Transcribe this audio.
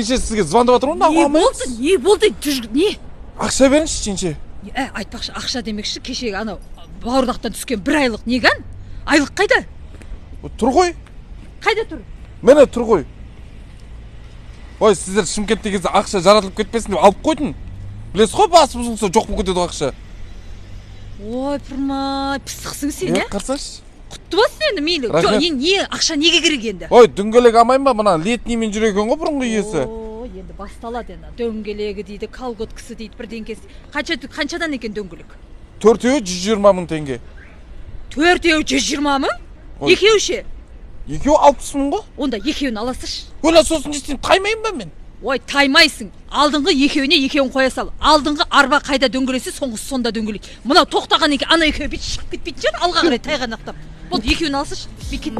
Кенже сізге звондап жатыр ғой, Не болды? Не? Ақша беріңізші, Кенже. Айтпақшы, ақша демекші, кешегі анау бауырдақтан түскен 1 айлық неган? Айлық қайда? Тұр ғой. Қайда тұр? Мені тұр ғой. Ой, сіздер Шымкентте кезде ақша жаратылып кетпесін деп алып қойдың. Білесіз ғой, басы бұзылса жоқ болып кетеді ақша. Ой, пырмай, пысықсың сен, Қарсаңшы. Құтты болсын енді, мейлі. Не, ақша неге керек енді? Ой, дөңгелек алмайын ба, мына летниймен жүр екен ғой бұрынғы иесі. Енді басталады енді. Дөңгелегі дейді, колготкасы дейді, бірдеңкесі. Қаншадан екен дөңгелек? 4-еуі 120 мың теңге. 4-еуі 120 мың? Екеуі ше? Екеуі 60 мың ғой. Онда екеуін аласыш. Өлі сосын жестен таймайын ба мен? Ой, таймайсың. Алдыңғы екеуіне екеуін қоя сал. Алдыңғы арба қайда дөңгелесе, соңғысы сонда дөңгелейді. Мынау тоқтаған екен, ана екеуі бүйтіп шығып кетпейтін шығар, алға қарай тайғанақтап. Болды, екеуін алсыш. Бекет.